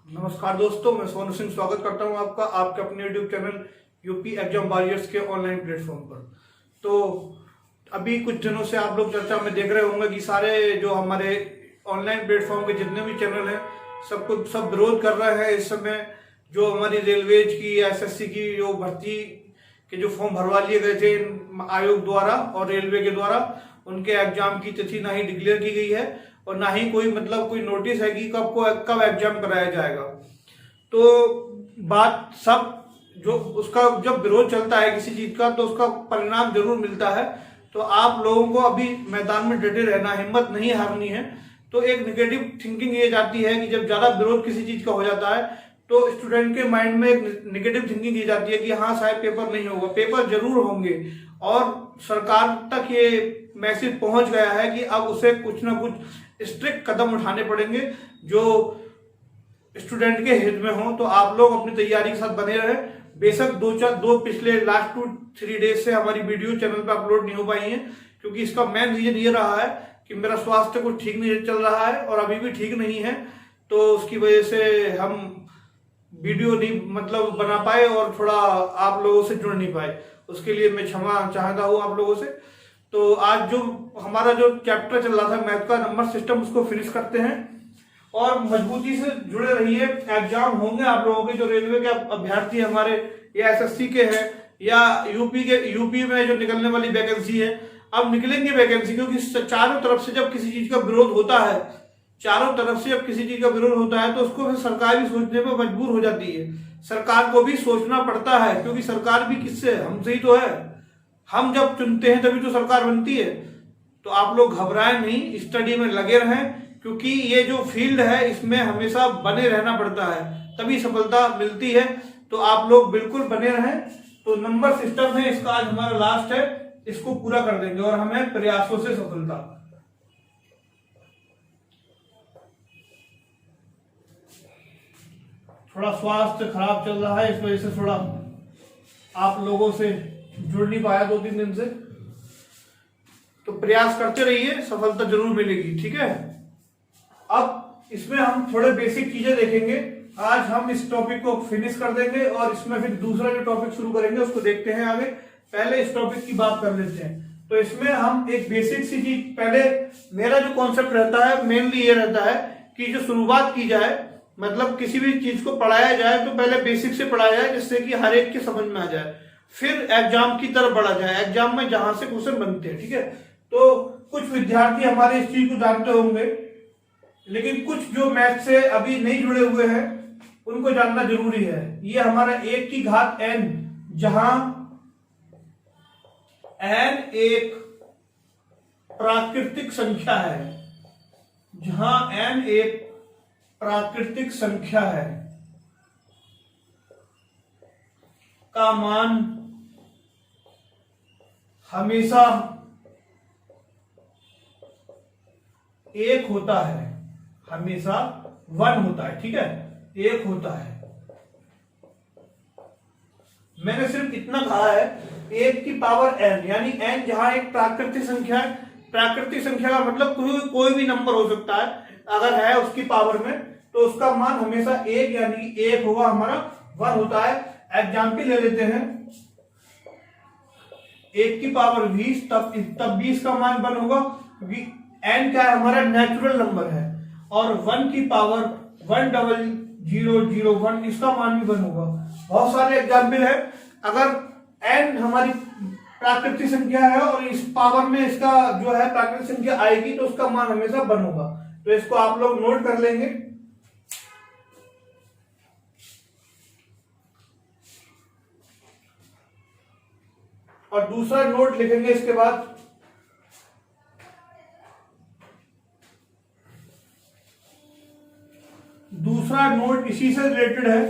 नमस्कार दोस्तों, मैं सोनू सिंह स्वागत करता हूं आपका आपके अपने YouTube channel UP exam warriors के ऑनलाइन प्लेटफॉर्म पर। तो अभी कुछ दिनों से आप लोग चर्चा में देख रहे होंगे कि सारे जो हमारे ऑनलाइन प्लेटफॉर्म के जितने भी चैनल हैं सब विरोध कर रहे हैं इस समय। जो हमारी रेलवेज की एसएससी की जो भर्ती के जो फॉर्म भरवा लिए गए थे आयोग द्वारा और रेलवे के द्वारा, उनके एग्जाम की तिथि ना ही डिक्लेयर की गई है और ना ही कोई नोटिस है कि कब एग्जाम कराया जाएगा। तो बात सब जो उसका जब विरोध चलता है किसी चीज का तो उसका परिणाम जरूर मिलता है। तो आप लोगों को अभी मैदान में डटे रहना, हिम्मत नहीं हारनी है। तो एक नेगेटिव थिंकिंग ये जाती है कि जब ज्यादा विरोध किसी चीज का हो जाता है तो स्टूडेंट के माइंड में एक नेगेटिव थिंकिंग ये जाती है कि हाँ शायद पेपर नहीं होगा। पेपर जरूर होंगे और सरकार तक ये मैसेज पहुंच गया है कि अब उसे कुछ ना कुछ स्ट्रिक्ट कदम उठाने पड़ेंगे जो स्टूडेंट के हित में हो। तो आप लोग अपनी तैयारी के साथ बने रहे। बेशक दो पिछले लास्ट 2-3 डेज से हमारी वीडियो चैनल पे अपलोड नहीं हो पाई है क्योंकि इसका मेन रीजन ये रहा है कि मेरा स्वास्थ्य कुछ ठीक नहीं चल रहा है और अभी भी ठीक नहीं है। तो उसकी वजह से हम वीडियो नहीं बना पाए और थोड़ा आप लोगों से जुड़ नहीं पाए। उसके लिए मैं क्षमा चाहता हूँ आप लोगों से। तो आज जो हमारा जो चैप्टर चल रहा था मैथ का नंबर सिस्टम, उसको फिनिश करते हैं और मजबूती से जुड़े रहिए। एग्जाम होंगे आप लोगों के, जो रेलवे के अभ्यर्थी हमारे या एसएससी के हैं या यूपी में जो निकलने वाली वैकेंसी है, अब निकलेंगे वैकेंसी क्योंकि चारों तरफ से जब किसी चीज का विरोध होता है तो उसको फिर सरकार भी सोचने पर मजबूर हो जाती है। सरकार को भी सोचना पड़ता है क्योंकि सरकार भी किससे, हमसे ही तो है। हम जब चुनते हैं तभी तो सरकार बनती है। तो आप लोग घबराएं नहीं, स्टडी में लगे रहें क्योंकि ये जो फील्ड है इसमें हमेशा बने रहना पड़ता है, तभी सफलता मिलती है। तो आप लोग बिल्कुल बने रहें। तो नंबर सिस्टम है इसका, आज हमारा लास्ट है, इसको पूरा कर देंगे और हमें प्रयासों से सफलता। थोड़ा स्वास्थ्य खराब चल रहा है, इस वजह से थोड़ा आप लोगों से जुड़ नहीं पाया 2-3 दिन से। तो प्रयास करते रहिए, सफलता जरूर मिलेगी, ठीक है। अब इसमें हम थोड़े बेसिक चीजें देखेंगे। आज हम इस टॉपिक को फिनिश कर देंगे और इसमें फिर दूसरा जो टॉपिक शुरू करेंगे उसको देखते हैं आगे। पहले इस टॉपिक की बात कर लेते हैं। तो इसमें हम एक बेसिक सी चीज, पहले मेरा जो कॉन्सेप्ट रहता है मेनली ये रहता है कि जो शुरुआत की जाए, किसी भी चीज को पढ़ाया जाए तो पहले बेसिक से पढ़ाया जाए जिससे कि हर एक के समझ में आ जाए, फिर एग्जाम की तरफ बढ़ा जाए, एग्जाम में जहां से क्वेश्चन बनते हैं, ठीक है। तो कुछ विद्यार्थी हमारे इस चीज को जानते होंगे लेकिन कुछ जो मैथ से अभी नहीं जुड़े हुए हैं उनको जानना जरूरी है। ये हमारा 1 की घात n, जहां n एक प्राकृतिक संख्या है, का मान हमेशा 1 होता है, हमेशा 1 होता है, ठीक है, 1 होता है। मैंने सिर्फ इतना कहा है 1 की पावर n, यानी n जहां एक प्राकृतिक संख्या है। प्राकृतिक संख्या का मतलब कोई भी नंबर हो सकता है, अगर है उसकी पावर में तो उसका मान हमेशा 1 यानी 1 होगा, हमारा 1 होता है। एग्जाम्पल ले लेते हैं, 1 की पावर 20, तब 20 का मान 1 होगा क्योंकि n क्या है, हमारा नेचुरल नंबर है। और 1 की पावर 10001, इसका मान भी 1 होगा। बहुत सारे एग्जाम्पल है। अगर n हमारी प्राकृतिक संख्या है और इस पावर में इसका जो है प्राकृतिक संख्या आएगी तो उसका मान हमेशा 1 होगा। तो इसको आप लोग नोट कर लेंगे। और दूसरा नोट लिखेंगे इसके बाद, दूसरा नोट इसी से रिलेटेड है,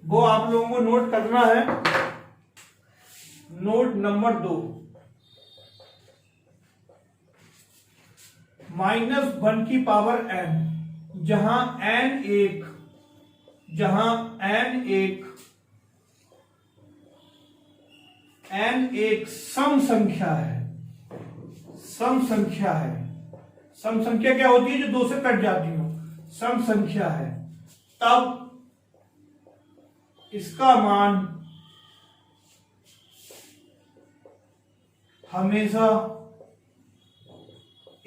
वो आप लोगों को नोट करना है। नोट नंबर 2, -1 की पावर n, जहां n एक सम संख्या है। सम संख्या क्या होती है, जो 2 से कट जाती हो, सम संख्या है, तब इसका मान हमेशा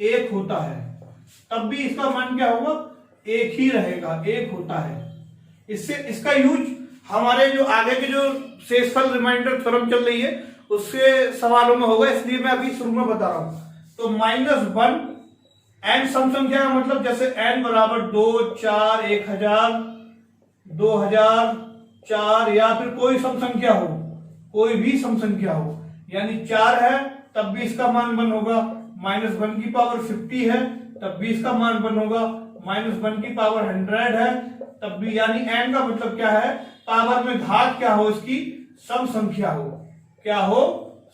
1 होता है, तब भी इसका मान क्या होगा, 1 ही रहेगा, 1 होता है। इससे इसका यूज हमारे जो आगे के जो शेषफल रिमाइंडर थ्योरम चल रही है उसके सवालों में होगा, इसलिए मैं अभी शुरू में बता रहा हूं। तो -1 n सम संख्या का मतलब जैसे n बराबर 2, 4, 1000, 2000, 4 या फिर कोई सम संख्या हो, कोई भी सम संख्या हो, यानी 4 है तब भी इसका मान 1 होगा, -1 की पावर 50 है तब भी इसका मान 1 होगा, -1 की पावर 100 है तब भी, यानी n का मतलब क्या है, पावर में घात क्या हो इसकी, सम संख्या हो, क्या हो,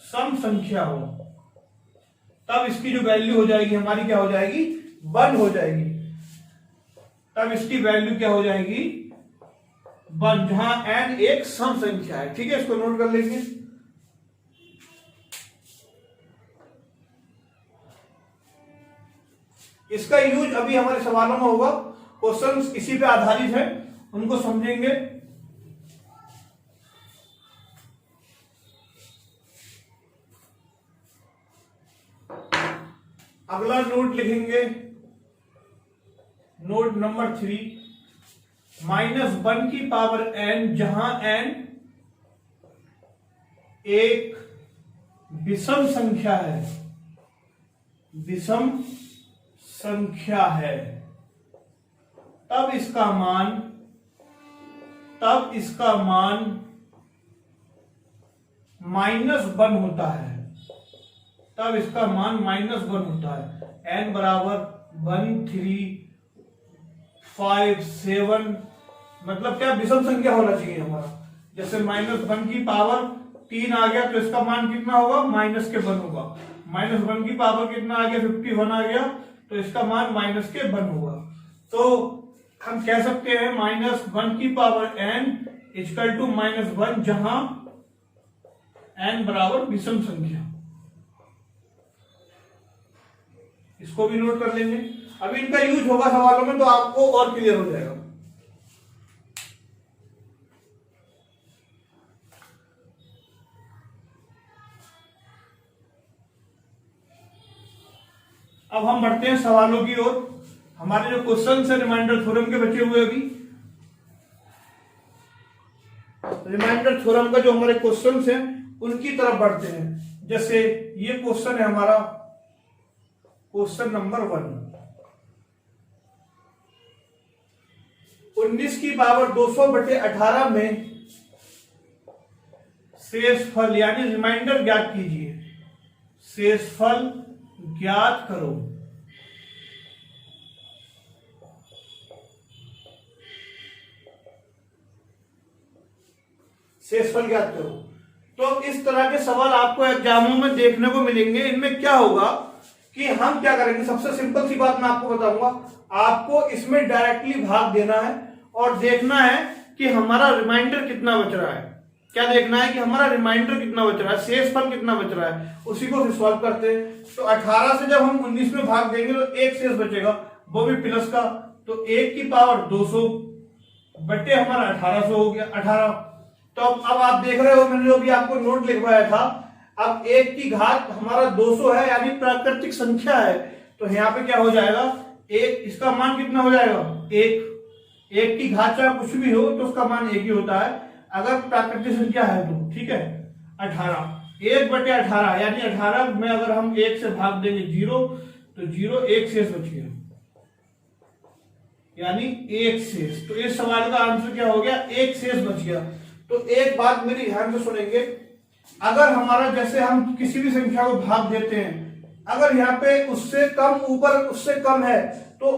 सम संख्या हो, तब इसकी जो वैल्यू हो जाएगी हमारी क्या हो जाएगी, 1 हो जाएगी, तब इसकी वैल्यू क्या हो जाएगी, 1, जहां n एक सम संख्या है। ठीक है, इसको नोट कर लेंगे। इसका यूज अभी हमारे सवालों में होगा, क्वेश्चंस इसी पे आधारित है, उनको समझेंगे। अगला नोट लिखेंगे, नोट नंबर 3, -1 की पावर n, जहां n एक विषम संख्या है, विषम संख्या है, तब इसका मान -1 होता है, तब इसका मान -1 होता है। n बराबर 1, 3, 5, 7, मतलब क्या, विषम संख्या होना चाहिए हमारा। जैसे -1 की पावर 3 आ गया तो इसका मान कितना होगा, -1 होगा। -1 की पावर कितना आ गया, 51 आ गया तो इसका मान -1 होगा। तो हम कह सकते हैं -1 की पावर n इक्वल टू -1, जहां n बराबर विषम संख्या। इसको भी नोट कर लेंगे, अभी इनका यूज होगा सवालों में तो आपको और क्लियर हो जाएगा। अब हम बढ़ते हैं सवालों की ओर। हमारे जो क्वेश्चन है रिमाइंडर थ्योरम के बचे हुए, अभी रिमाइंडर थ्योरम का जो हमारे क्वेश्चन हैं उनकी तरफ बढ़ते हैं। जैसे ये क्वेश्चन है हमारा, क्वेश्चन नंबर 1, 19 की पावर 200/18 में शेषफल यानी रिमाइंडर ज्ञात कीजिए, शेषफल ज्ञात करो। शेषफल ज्ञात करो। तो इस तरह के सवाल आपको एग्जामों में देखने को मिलेंगे। इनमें क्या होगा कि हम क्या करेंगे, सबसे सिंपल सी बात मैं आपको बताऊंगा, आपको इसमें डायरेक्टली भाग देना है और देखना है कि हमारा रिमाइंडर कितना बच रहा है। क्या देखना है कि हमारा रिमाइंडर कितना बच रहा है, शेषफल कितना बच रहा है, उसी को फिर सॉल्व करते हैं। तो 18 से जब हम 19 में भाग देंगे तो एक शेष बचेगा, वो भी प्लस का, तो 1 की पावर 200 बटे हमारा 1800 हो गया, 18। तो अब आप देख रहे हो मैंने जो भी आपको नोट लिखवाया था, अब 1 की घात हमारा 200 है यानी प्राकृतिक संख्या है, तो यहाँ पे क्या हो जाएगा, 1, इसका मान कितना हो जाएगा, 1 की घात चाहे कुछ भी हो तो उसका मान 1 ही होता है अगर प्राकृतिक संख्या है तो। ठीक है, 18, 1/18 यानी 18 में अगर हम 1 से भाग देंगे 0 तो 0, 1 शेष बच गया यानी 1 शेष। तो इस सवाल का आंसर क्या हो गया, 1 शेष बच गया। तो एक बात मेरी ध्यान से सुनेंगे, अगर हमारा जैसे हम किसी भी संख्या को भाग देते हैं, अगर यहाँ पे उससे कम ऊपर उससे कम है तो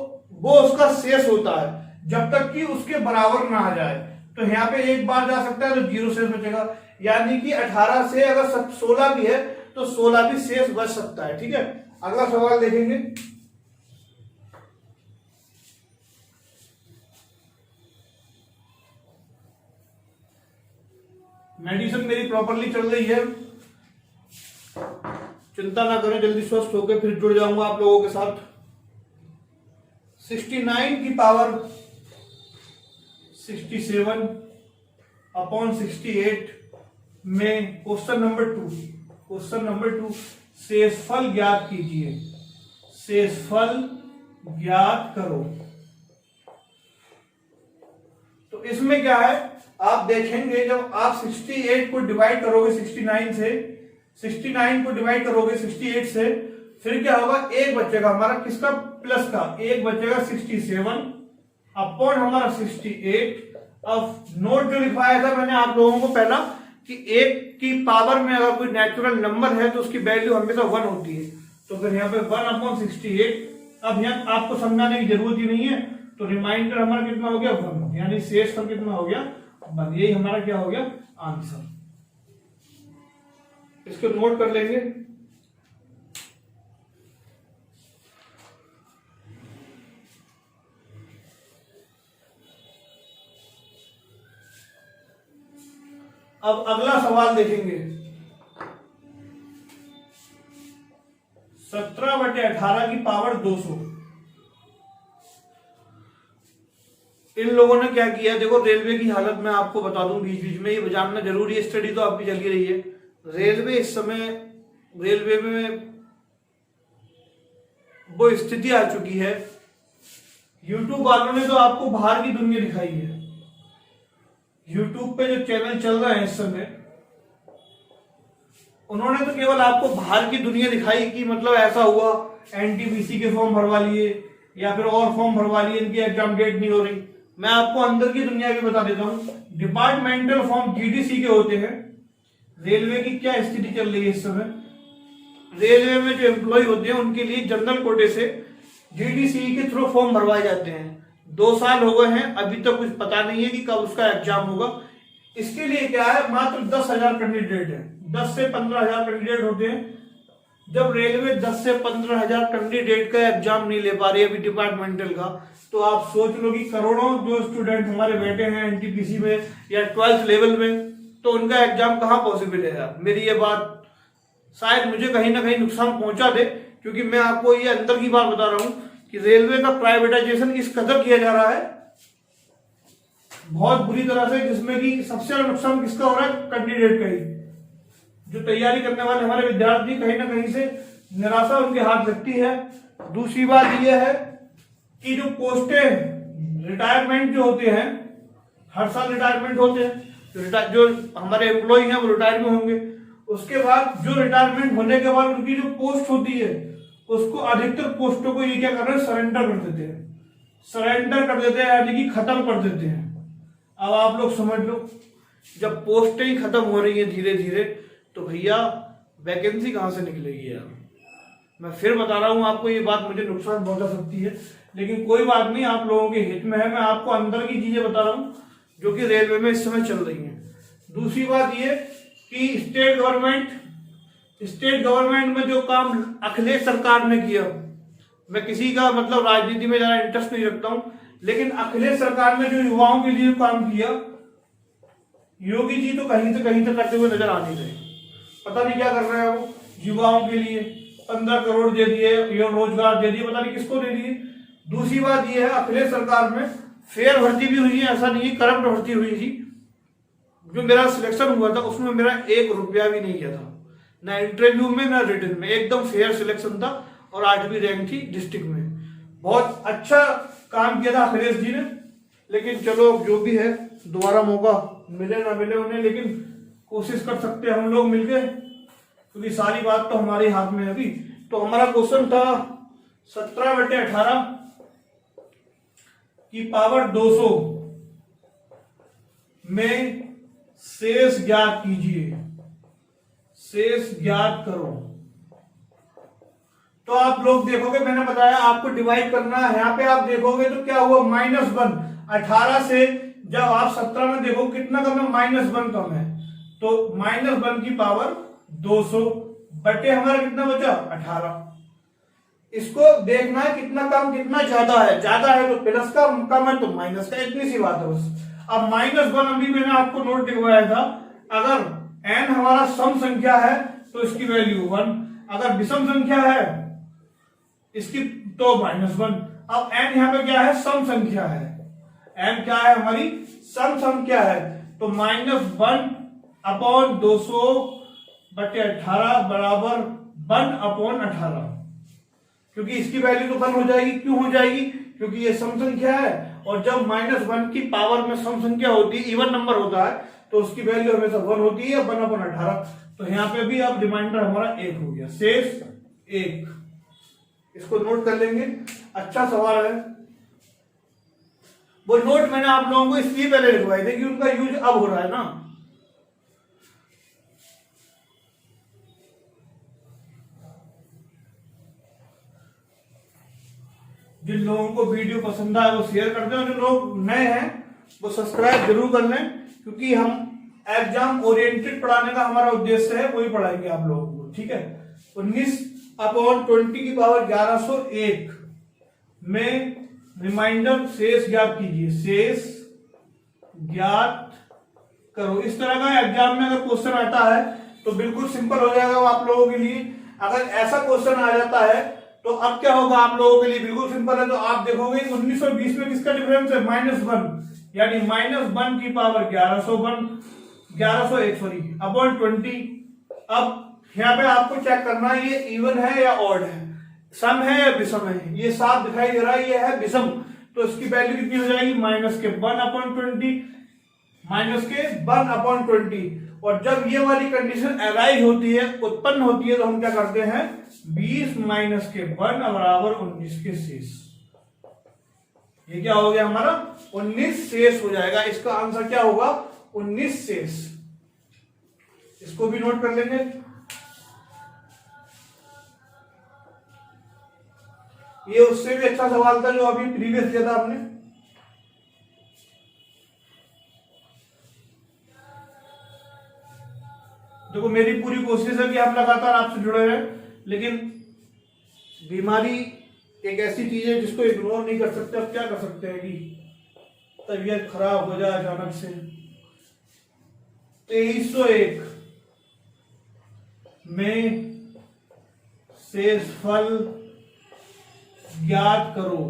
वो उसका शेष होता है जब तक कि उसके बराबर ना आ जाए। तो यहाँ पे एक बार जा सकता है तो 0 शेष बचेगा, यानी कि 18 से अगर 16 भी है तो 16 भी शेष बच सकता है। ठीक है, अगला सवाल देखेंगे। मेडिसिन मेरी प्रॉपरली चल रही है, चिंता ना करें, जल्दी स्वस्थ होकर फिर जुड़ जाऊंगा आप लोगों के साथ। 69 की पावर 67 अपॉन 68 में क्वेश्चन नंबर 2 शेषफल ज्ञात कीजिए, शेषफल ज्ञात करो। तो इसमें क्या है, आप देखेंगे जब आप 68 को डिवाइड करोगे 69 से, 69 को डिवाइड करोगे 68 से, फिर क्या होगा, एक बचेगा हमारा किसका, प्लस का, एक बचेगा 67 अपॉन हमारा 68। अब नोट जो लिखवाया था मैंने आप लोगों को पहला कि एक की पावर में अगर कोई नेचुरल नंबर है तो उसकी वैल्यू हमेशा 1 होती है, तो फिर यहाँ पे 1 अपॉन 68। अब यहाँ आपको समझाने की जरूरत ही नहीं है, तो रिमाइंडर हमारा कितना हो गया, 1, यानी शेषफल कितना हो गया, 1। यही हमारा क्या हो गया, आंसर। इसको नोट कर लेंगे। अब अगला सवाल देखेंगे, 17/18 की पावर 200। इन लोगों ने क्या किया, देखो रेलवे की हालत मैं आपको बता दूं बीच बीच में, ये जानना जरूरी है, स्टडी तो आपकी चल ही रही है। रेलवे इस समय, रेलवे में वो स्थिति आ चुकी है, यूट्यूब वालों ने तो आपको बाहर की दुनिया दिखाई है। यूट्यूब पे जो चैनल चल रहे हैं इस समय, उन्होंने तो केवल आपको बाहर की दुनिया दिखाई कि मतलब ऐसा हुआ, एनटीपीसी के फॉर्म भरवा लिए या फिर और फॉर्म भरवा लिए, इनकी एग्जाम डेट नहीं हो रही। मैं आपको अंदर की दुनिया भी बता देता हूं। डिपार्टमेंटल फॉर्म जीडीसी के होते हैं। रेलवे की क्या स्थिति चल रही है इस समय, रेलवे में जो एम्प्लॉय होते हैं उनके लिए जनरल कोटे से जीडीसी के थ्रू फॉर्म भरवाए जाते हैं। 2 साल हो गए हैं, अभी तक कुछ पता नहीं है कि कब उसका एग्जाम होगा। इसके लिए क्या है, मात्र 10,000 कैंडिडेट है, 10 से 15,000 कैंडिडेट होते हैं। जब रेलवे 10 से 15,000 कैंडिडेट का एग्जाम नहीं ले पा रही है अभी डिपार्टमेंटल का, तो आप सोच लो कि करोड़ों जो स्टूडेंट हमारे बैठे हैं एनटीपीसी में या 12th लेवल में, तो उनका एग्जाम कहां पॉसिबल है यार। मेरी ये बात शायद मुझे कहीं ना कहीं नुकसान पहुंचा दे, क्योंकि मैं आपको ये अंदर की बात बता रहा हूं कि रेलवे का प्राइवेटाइजेशन इस कदर किया जा रहा है बहुत बुरी तरह से, जिसमें कि सबसे ज्यादा नुकसान किसका हो रहा है, कैंडिडेट का ही। जो तैयारी करने वाले हमारे विद्यार्थी, कहीं ना कहीं से निराशा उनके हाथ लगती है। दूसरी बात यह है कि जो पोस्टें रिटायरमेंट जो होते हैं, हर साल रिटायरमेंट होते हैं, जो हमारे एम्प्लॉय हैं वो रिटायर में होंगे, उसके बाद जो रिटायरमेंट होने के बाद उनकी जो पोस्ट होती है, उसको अधिकतर पोस्टों को ये क्या कर रहे हैं, सरेंडर कर देते हैं, सरेंडर कर देते हैं, यानी कि खत्म कर देते हैं। अब आप लोग समझ लो, जब पोस्टें ही खत्म हो रही है धीरे धीरे, तो भैया वैकेंसी कहां से निकलेगी यार। मैं फिर बता रहा हूं आपको, ये बात मुझे नुकसान पहुंचा सकती है, लेकिन कोई बात नहीं, आप लोगों के हित में है। मैं आपको अंदर की चीजें बता रहा हूं जो कि रेलवे में इस समय चल रही हैं। दूसरी बात ये कि स्टेट गवर्नमेंट में जो काम अखिलेश सरकार ने किया, मैं किसी का मतलब राजनीति में ज्यादा इंटरेस्ट नहीं रखता हूं, लेकिन अखिलेश सरकार ने जो युवाओं के लिए काम किया, योगी जी तो कहीं से कहीं तक करते हुए नजर आ नहीं रहे। पता नहीं क्या कर रहे हैं वो युवाओं के लिए। 15 करोड़ दे दिए, रोजगार दे दिए, पता नहीं किसको दे दिए। दूसरी बात यह है, अखिलेश सरकार में फेयर भर्ती भी हुई है, ऐसा नहीं है करप्ट भर्ती हुई थी। जो मेरा सिलेक्शन हुआ था उसमें मेरा 1 रुपया भी नहीं गया था, ना इंटरव्यू में ना रिटन में, एकदम फेयर सिलेक्शन था और 8वीं रैंक थी डिस्ट्रिक्ट में। बहुत अच्छा काम किया था अखिलेश जी ने। लेकिन चलो जो भी है, दोबारा मौका मिले ना मिले उन्हें, लेकिन कोशिश कर सकते हैं हम लोग मिलके, क्योंकि सारी बात तो हमारे हाथ में है अभी। तो हमारा क्वेश्चन था 17/18 की पावर 200 में शेष ज्ञात कीजिए, शेष ज्ञात करो। तो आप लोग देखोगे, मैंने बताया आपको डिवाइड करना है। यहां पे आप देखोगे तो क्या हुआ, -1। 18 से जब आप 17 में देखो कितना कम है, -1 कम है, तो -1 की पावर 200 बटे हमारा कितना बचा, 18। इसको देखना है कितना कम कितना ज्यादा है, ज्यादा है तो प्लस का, कम है तो माइनस का, इतनी सी बात है बस। अब -1 अभी मैंने आपको नोट लिखवाया था, अगर n हमारा सम संख्या है तो इसकी वैल्यू 1, अगर विषम संख्या है इसकी तो -1। अब n यहाँ पे क्या है, सम संख्या है, n क्या है हमारी सम संख्या है, तो -1/200/18 बराबर 1/18, क्योंकि इसकी वैल्यू तो 1 हो जाएगी। क्यों हो जाएगी? क्योंकि ये सम संख्या है, और जब -1 की पावर में सम संख्या होती है, इवन नंबर होता है, तो उसकी वैल्यू हमेशा 1 होती है, 1/18। तो यहाँ पे भी अब रिमाइंडर हमारा 1 हो गया, शेष 1। इसको नोट कर लेंगे। अच्छा सवाल है। वो नोट मैंने आप लोगों को इसलिए पहले लिखवाए थे कि उनका यूज अब हो रहा है ना। जिन लोगों को वीडियो पसंद आए वो शेयर कर दें, और जो लोग नए हैं वो सब्सक्राइब जरूर कर लें, क्योंकि हम एग्जाम ओरिएंटेड पढ़ाने का हमारा उद्देश्य है, वही पढ़ाएंगे आप लोगों को। ठीक है। 19/20 की पावर 1101 में रिमाइंडर शेष ज्ञात कीजिए। शेष ज्ञात करो। इस तरह का एग्जाम में अगर क्वेश्चन आता है तो बिल्कुल सिंपल हो जाएगा वो आप लोगों के लिए। अगर ऐसा क्वेश्चन आ जाता है तो अब क्या होगा आप लोगों के लिए? बिल्कुल सिंपल है। तो आप देखोगे 19 और 20 में किसका डिफरेंस है? -1, यानी -1 की पावर 1101 अपॉन 20। अब यहाँ पे आपको चेक करना है ये इवन है या ऑड है, सम है या विषम है। ये साफ दिखाई दे रहा है ये है विषम, तो इसकी वैल्यू कितनी हो जाएगी? -1/20। और जब ये वाली कंडीशन अराइज होती है, उत्पन्न होती है, तो हम क्या करते हैं? 20 - 1 बराबर 19 के शेष। ये क्या हो गया हमारा? 19 शेष हो जाएगा। इसका आंसर क्या होगा? 19 शेष। इसको भी नोट कर लेंगे। ये उससे भी अच्छा सवाल था जो अभी प्रीवियस दिया था आपने। देखो मेरी पूरी कोशिश है कि आप लगातार आपसे जुड़े रहें, लेकिन बीमारी एक ऐसी चीज है जिसको इग्नोर नहीं कर सकते। अब क्या कर सकते हैं कि तबीयत खराब हो जाए अचानक से। 2301 में शेषफल ज्ञात करो।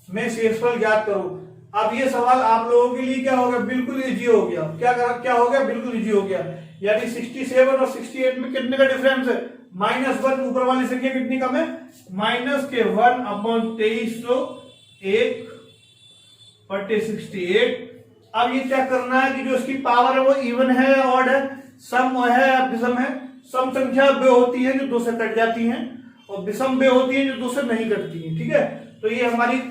में शेषफल ज्ञात करो। अब ये सवाल आप लोगों के लिए क्या हो गया? बिल्कुल इजी हो गया। क्या हो गया? बिल्कुल इजी हो गया। यानी 67 और 68 में कितने का डिफरेंस है? -1। ऊपर वाली संख्या कितनी कम है? -1/2301/68। अब ये चेक करना है कि जो इसकी पावर है वो इवन है या ऑड है, सम है या विषम है। सम संख्या वे होती है जो 2 से कट जाती हैं, और विषम वे होती है जो 2 से नहीं कटती हैं। ठीक है। तो ये हमारी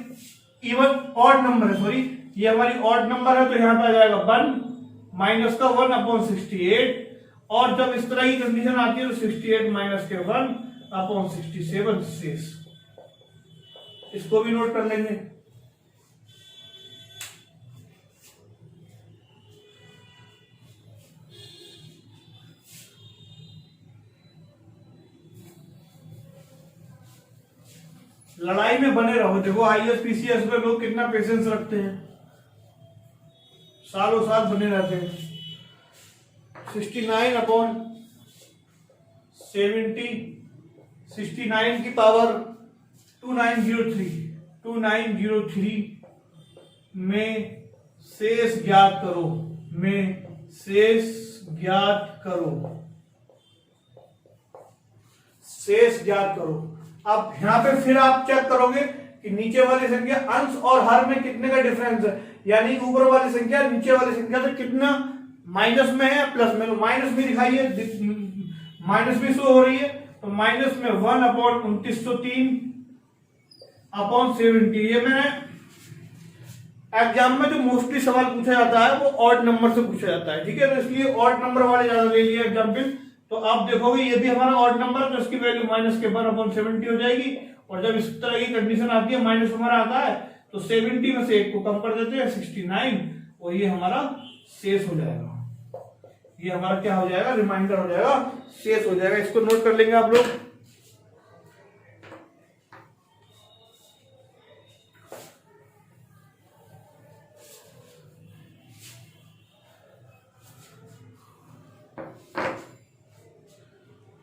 इवन ऑड नंबर है, सॉरी ये हमारी ऑड नंबर है, तो यहां पे आ जाएगा 1 -1/68। और जब इस तरह की कंडीशन आती है तो 68 - 1/67 शेष। इसको भी नोट कर लेंगे। लड़ाई में बने रहो। देखो IAS PCS में लोग कितना पेशेंस रखते हैं, सालों साल बने रहते हैं। 69/70 69 की पावर 2903 में शेष ज्ञात करो। में शेष ज्ञात करो। शेष ज्ञात करो। अब यहां पे फिर आप चेक करोगे कि नीचे वाली संख्या अंश और हर में कितने का डिफरेंस है, यानी ऊपर वाली संख्या नीचे वाली संख्या से कितना माइनस में है या प्लस में। तो माइनस में दिखाइए, माइनस में शो हो रही है, तो माइनस में 1/2903/70। ये मैंने एग्जाम में जो मोस्टली सवाल पूछा जाता है वो ऑड नंबर से पूछा जाता है। ठीक है। तो इसलिए ऑड नंबर वाले ज्यादा ले लिए एग्जाम्पल। तो आप देखोगे ये भी हमारा ऑड नंबर, तो इसकी वैल्यू -1/70 हो जाएगी। और जब इस तरह की कंडीशन आती है, माइनस हमारा आता है, तो 70 में से 1 को कम कर देते हैं 69, और ये हमारा शेष हो जाएगा। ये हमारा क्या हो जाएगा? रिमाइंडर हो जाएगा, शेष हो जाएगा। इसको नोट कर लेंगे आप लोग।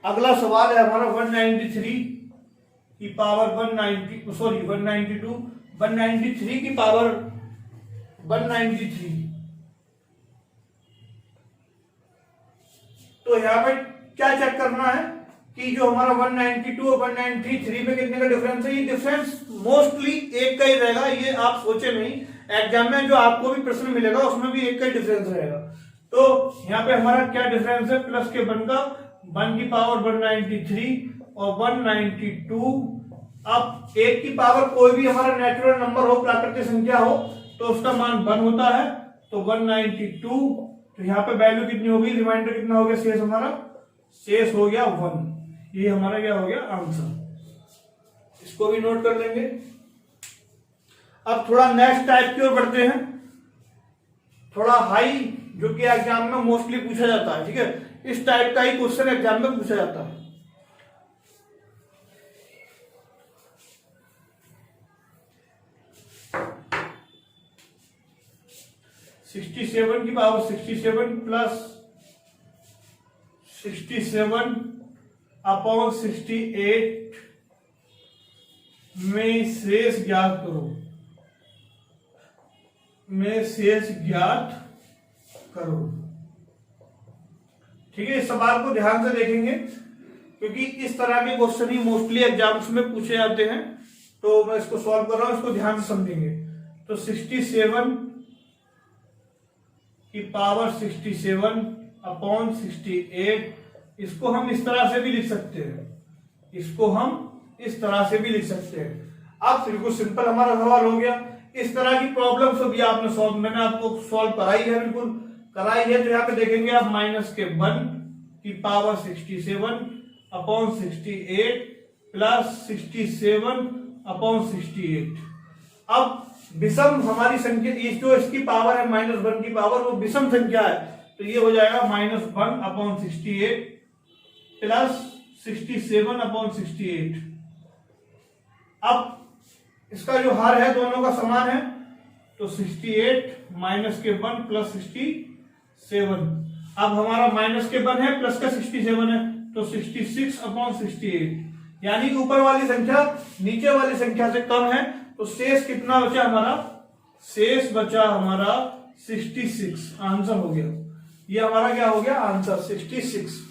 अगला सवाल है हमारा 193 की पावर 192 193 की पावर 193। तो यहां पे क्या चेक करना है कि जो हमारा 192 और 193 में कितने का डिफरेंस है। ये डिफरेंस मोस्टली एक का ही रहेगा, ये आप सोचे नहीं। एग्जाम में जो आपको भी प्रश्न मिलेगा उसमें भी एक का ही डिफरेंस रहेगा। तो यहाँ पे हमारा क्या डिफरेंस है, प्लस के 1 का 1 की पावर 193 और 192। अब 1 की पावर कोई भी हमारा नेचुरल नंबर हो, प्राकृतिक संख्या हो, तो उसका मान 1 होता है। तो 192, तो यहाँ पे वैल्यू कितनी होगी, रिमाइंडर कितना हो गया, शेष हमारा शेष हो गया 1। ये हमारा क्या हो गया आंसर। इसको भी नोट कर लेंगे। अब थोड़ा नेक्स्ट टाइप की ओर बढ़ते हैं, थोड़ा हाई, जो कि एग्जाम में मोस्टली पूछा जाता है। ठीक है, इस टाइप का ही क्वेश्चन एग्जाम में पूछा जाता है। सिक्सटी 67 की पावर 67 प्लस 67 अपॉन 68 में शेष ज्ञात करो, में शेष ज्ञात करो। ठीक है, इस सवाल को ध्यान से देखेंगे क्योंकि इस तरह के क्वेश्चन ही मोस्टली एग्जाम्स में पूछे जाते हैं। तो मैं इसको सॉल्व कर रहा हूं, इसको ध्यान से समझेंगे। तो 67 की पावर 67 अपॉन 68, इसको हम इस तरह से भी लिख सकते हैं, इसको हम इस तरह से भी लिख सकते हैं। अब बिल्कुल सिंपल हमारा सवाल हो गया। इस तरह की प्रॉब्लम्स भी आपने सॉल्व, मैंने आपको सॉल्व कराई है, बिल्कुल कराई है। तो यहाँ पे देखेंगे आप माइनस के 1 की पावर 67 अपॉन 68 प्लस 67 अपॉन 68। अब विषम हमारी संख्या, जो इसकी पावर है -1 की पावर, वो विषम संख्या है। तो ये हो जाएगा -1 अपॉन 68 प्लस 67 अपॉन 68। अब इसका जो हर है दोनों का समान है, तो 68 माइनस के 1 प्लस 67। अब हमारा माइनस के 1 है, प्लस का 67 है, तो 66 अपॉन 68। यानी कि ऊपर वाली संख्या नीचे वाली संख्या से कम है। तो शेष कितना बचा हमारा, शेष बचा हमारा 66। आंसर हो गया, ये हमारा क्या हो गया आंसर 66।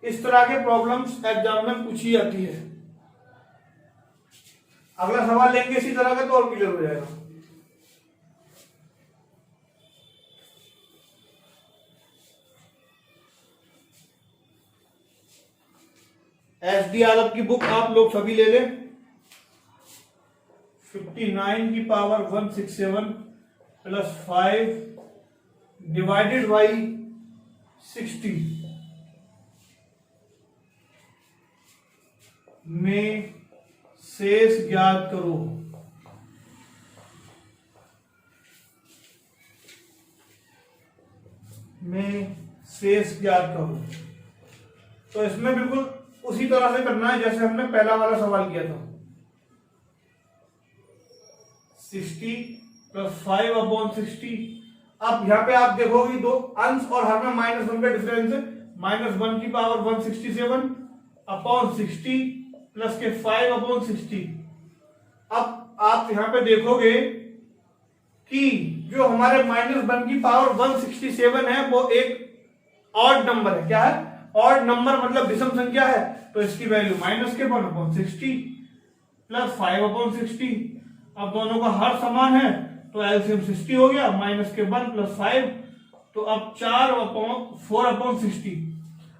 इस तरह के प्रॉब्लम्स एग्जाम में पूछी जाती है। अगला सवाल लेंगे इसी तरह का तो और क्लियर हो जाएगा। SD यादव की बुक आप लोग सभी ले लें। 59 की पावर 167 प्लस 5 डिवाइडेड बाई 60 में शेष ज्ञात करो। में शेष ज्ञात करो। तो इसमें बिल्कुल उसी तरह से करना है जैसे हमने पहला वाला सवाल किया था। 60 प्लस 5 अपॉन 60। अब यहाँ पे आप देखोगे दो अंश और हर में -1 का डिफरेंस है। -1 की पावर 167 अपॉन 60 प्लस के 5 अपॉन 60। अब आप यहाँ पे देखोगे कि जो हमारे -1 की पावर 167 है वो एक ऑड नंबर है। क्या है? ऑड नंबर, मतलब विषम संख्या है। तो इसकी वैल्यू -1 अपॉन 60 प्लस 5 अपॉन 60। अब दोनों का हर समान है तो एलसीएम 60 हो गया। -1 प्लस 5, तो अब 4 अपॉन 60।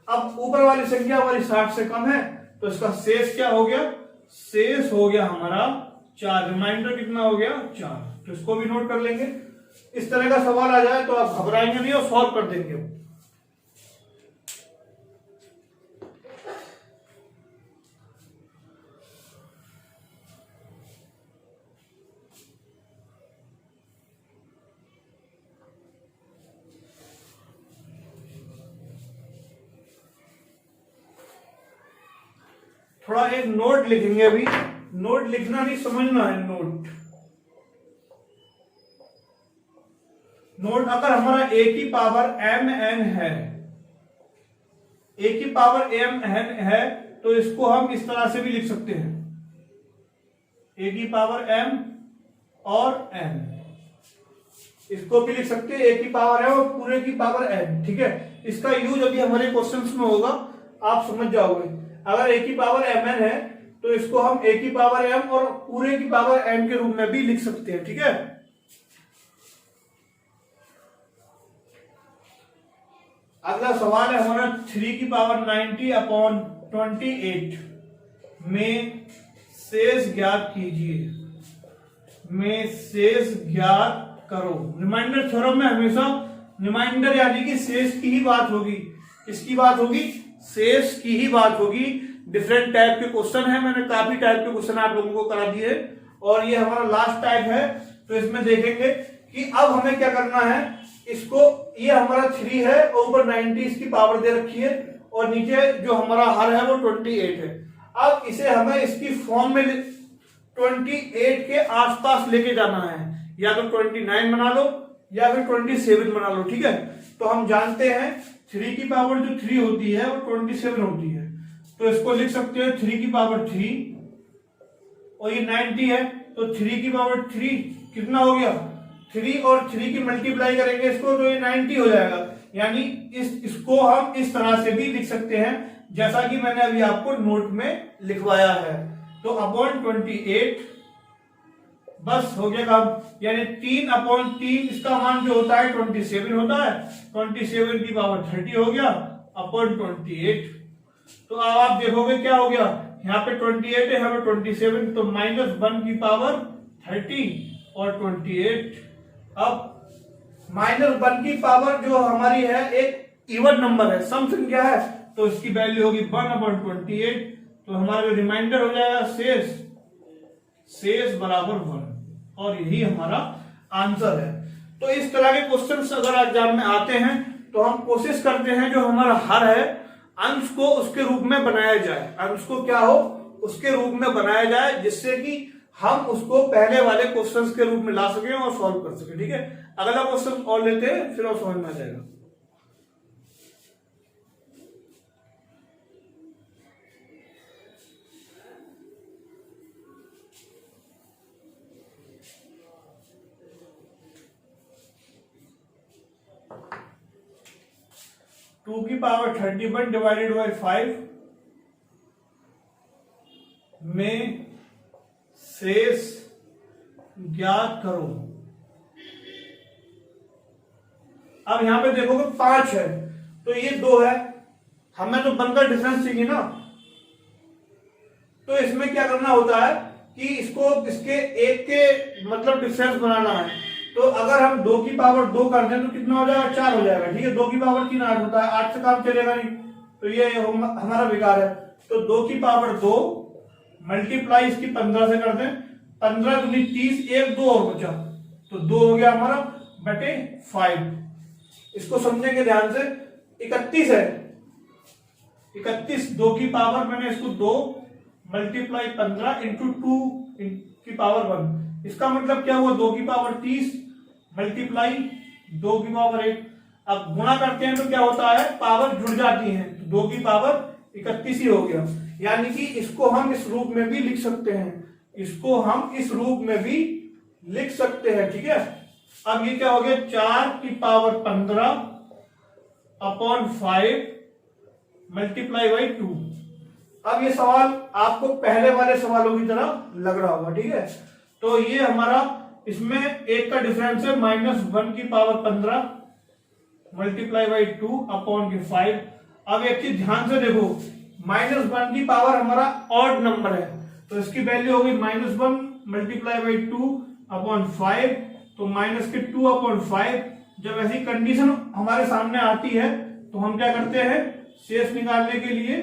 अब ऊपर वाली संख्या हमारी 60 से कम है तो इसका शेष क्या हो गया? शेष हो गया हमारा 4। रिमाइंडर कितना हो गया? 4। तो इसको भी नोट कर लेंगे। इस तरह का सवाल आ जाए तो आप घबराएंगे नहीं और सॉल्व कर देंगे। थोड़ा एक नोट लिखेंगे अभी। नोट लिखना नहीं, समझना है नोट। नोट, अगर हमारा a की पावर mn है, a की पावर mn है तो इसको हम इस तरह से भी लिख सकते हैं। ए की पावर m और n, इसको भी लिख सकते हैं ए की पावर m और पूरे की पावर n। ठीक है, इसका यूज अभी हमारे क्वेश्चंस में होगा, आप समझ जाओगे। अगर ए की पावर mn है तो इसको हम ए की पावर m और पूरे की पावर n के रूप में भी लिख सकते हैं। ठीक है, अगला सवाल है हमारा 3 की पावर 90 अपॉन 28 में शेष ज्ञात कीजिए, में शेष ज्ञात करो। रिमाइंडर थ्योरम में हमेशा रिमाइंडर यानी कि शेष की ही बात होगी। किसकी बात होगी? शेष की ही बात होगी। डिफरेंट टाइप के क्वेश्चन है, मैंने काफी टाइप के क्वेश्चन आप लोगों को करा दिए और ये हमारा लास्ट टाइप है। तो इसमें देखेंगे कि अब हमें क्या करना है, इसको, ये हमारा 3 है, ऊपर 90 इसकी पावर दे रखी है और नीचे जो हमारा हर है वो 28 है। अब इसे हमें इसकी फॉर्म में 28 के आसपास लेके जाना है, या तो 29 बना लो या फिर 27 बना लो। ठीक है, तो हम जानते हैं 3 की पावर जो 3 होती है वो 27 होती है, तो इसको लिख सकते हैं 3 की पावर 3 और ये 90 है तो 3 की पावर 3 कितना हो गया, 3 और 3 की मल्टीप्लाई करेंगे इसको तो ये 90 हो जाएगा। यानी इसको हम इस तरह से भी लिख सकते हैं जैसा कि मैंने अभी आपको नोट में लिखवाया है। तो अपॉन 28 बस हो गया काम, यानी 3 अपॉन 3 इसका मान जो होता है 27 होता है, 27 की पावर 30 हो गया अपॉन 28। तो अब आप देखोगे क्या हो गया, यहाँ पे 28 है, यहाँ पे 27, तो -1 की पावर 30 और 28। अब -1 की पावर जो हमारी है एक इवन नंबर है, सम संख्या है, तो इसकी वैल्यू होगी 1/28। तो हमारा जो रिमाइंडर हो जाएगा शेष बराबर 1 और यही हमारा आंसर है। तो इस तरह के क्वेश्चंस अगर एग्जाम में आते हैं तो हम कोशिश करते हैं जो हमारा हर है अंश को उसके रूप में बनाया जाए, अंश को क्या हो उसके रूप में बनाया जाए, जिससे कि हम उसको पहले वाले क्वेश्चंस के रूप में ला सकें और सॉल्व कर सकें। ठीक है, अगला क्वेश्चन और लेते हैं फिर और समझ में आ जाएगा। टू की पावर 31 डिवाइडेड बाई 5 में शेष ज्ञात करो। अब यहां पे देखोगे 5 है तो ये 2 है, हमें तो बनकर डिफरेंस चाहिए ना। तो इसमें क्या करना होता है कि इसको इसके एक के मतलब डिफरेंस बनाना है। तो अगर हम 2 की पावर 2 कर दें तो कितना हो जाएगा, 4 हो जाएगा। ठीक है, 2 की पावर 3 8 होता है, 8 से काम चलेगा नहीं, तो ये हमारा बेकार है। तो 2 की पावर 2 मल्टीप्लाई इसकी 15 से कर दें, 15 दूनी 30, 1 2 और बचा, तो 2 हो गया हमारा बटे 5। इसको समझेंगे ध्यान से, 31 है, 31 2 की पावर मैंने इसको 2 मल्टीप्लाई 15 इंटू 2 की पावर 1, इसका मतलब क्या हुआ 2 की पावर 30 मल्टीप्लाई 2 की पावर 1। अब गुणा करते हैं तो क्या होता है, पावर जुड़ जाती है, तो 2 की पावर 31 ही हो गया। यानी कि इसको हम इस रूप में भी लिख सकते हैं, इसको हम इस रूप में भी लिख सकते हैं। ठीक है, अब ये क्या हो गया 4 की पावर 15 अपॉन 5 मल्टीप्लाई बाई 2। अब ये सवाल आपको पहले वाले सवालों की तरह लग रहा होगा। ठीक है, तो ये हमारा इसमें एक का डिफरेंस है -1 की पावर 15 मल्टीप्लाई बाई 2 अपॉन के 5। अब एक चीज ध्यान से देखो, -1 की पावर हमारा ऑड नंबर है, तो इसकी वैल्यू होगी -1 मल्टीप्लाई बाई 2 अपॉन 5, तो माइनस के 2 अपॉन 5। जब ऐसी कंडीशन हमारे सामने आती है तो हम क्या करते हैं, शेष निकालने के लिए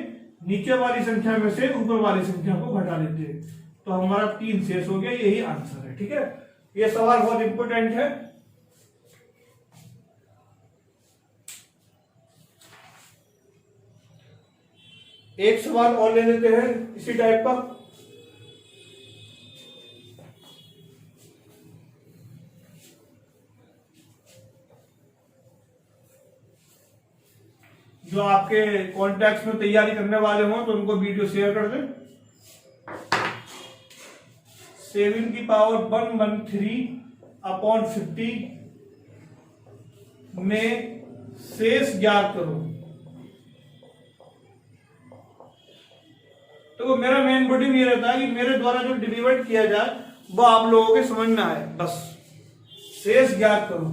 नीचे वाली संख्या में से ऊपर वाली संख्या को घटा लेते हैं, तो हमारा 3 शेष हो गया, यही आंसर है। ठीक है, ये सवाल बहुत इंपॉर्टेंट है। एक सवाल और ले लेते हैं इसी टाइप का। जो आपके कॉन्टैक्ट्स में तैयारी करने वाले हों तो उनको वीडियो शेयर कर दें। 7 की पावर 113/50 में शेष ज्ञात करो। तो मेरा मेन मोटिव ये रहता है कि मेरे द्वारा जो डिलीवर्ड किया जाए वो आप लोगों के समझ में आए, बस शेष ज्ञात करो।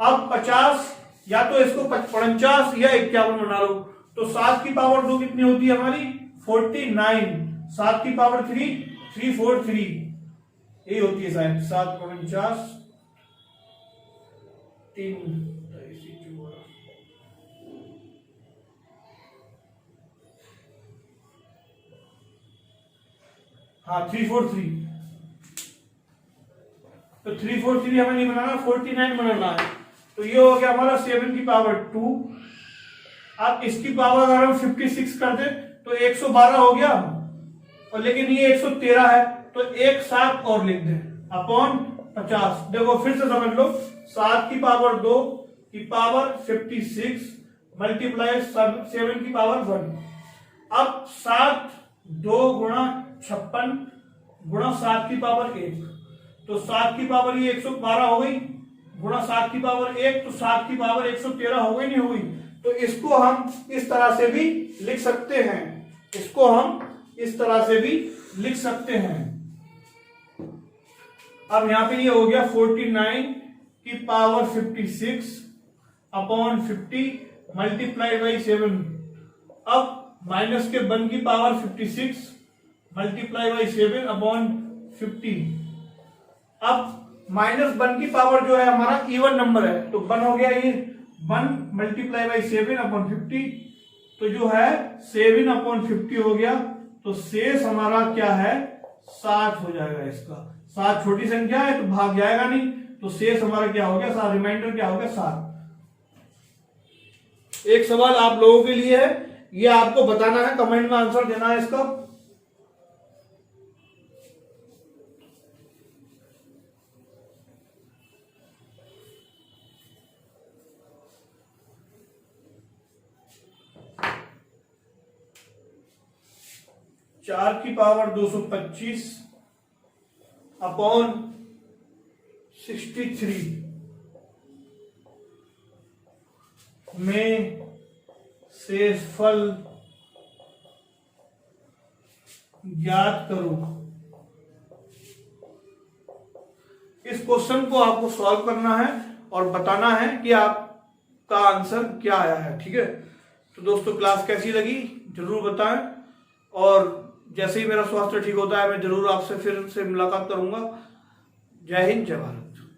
अब 50 या तो इसको 49 या 51 बना लो, तो 7 की पावर 2 कितनी होती है हमारी 49, 7 की पावर 3 343, यही होती है शायद 7 49 3। हाँ 343, तो 343 हमें नहीं बनाना, 49 बनाना है। तो ये हो गया हमारा 7 की पावर 2। अब इसकी पावर अगर हम 56 कर दे तो 112 हो गया, और लेकिन ये 113 है, तो एक 7 और लिख दे अपॉन 50। देखो फिर से समझ लो, 7 की पावर 2 की पावर 56 मल्टीप्लाई 7 की पावर 1। अब 7 2 गुणा 56 गुणा 7 की पावर 1, तो 7 की पावर ये 112 हो गई, गुणा 7 की पावर 1, तो 7 की पावर 113 हो गई, नहीं हुई। तो इसको हम इस तरह से भी लिख सकते हैं, इसको हम इस तरह से भी लिख सकते हैं। अब यहां पे ये हो गया 49 की पावर 56 अपॉन 50 मल्टीप्लाई बाई 7। अब माइनस के 1 की पावर 56 मल्टीप्लाई बाई 7 अपॉन 50। अब -1 की पावर जो है हमारा इवन नंबर है, तो 1 हो गया, ये 1 मल्टीप्लाई बाई 7 अपॉन 50, तो जो है 7 अपॉन 50 हो गया। तो शेष हमारा क्या है 7 हो जाएगा। इसका 7 छोटी संख्या है तो भाग जाएगा नहीं, तो शेष हमारा क्या हो गया 7, रिमाइंडर क्या हो गया 7। एक सवाल आप लोगों के लिए है, ये आपको बताना है, कमेंट में आंसर देना है इसका। चार की पावर 225 अपॉन 63 में शेषफल ज्ञात करो। इस क्वेश्चन को आपको सॉल्व करना है और बताना है कि आपका आंसर क्या आया है, ठीक है। तो दोस्तों क्लास कैसी लगी जरूर बताएं, और जैसे ही मेरा स्वास्थ्य ठीक होता है मैं जरूर आपसे फिर से मुलाकात करूंगा। जय हिंद, जय भारत।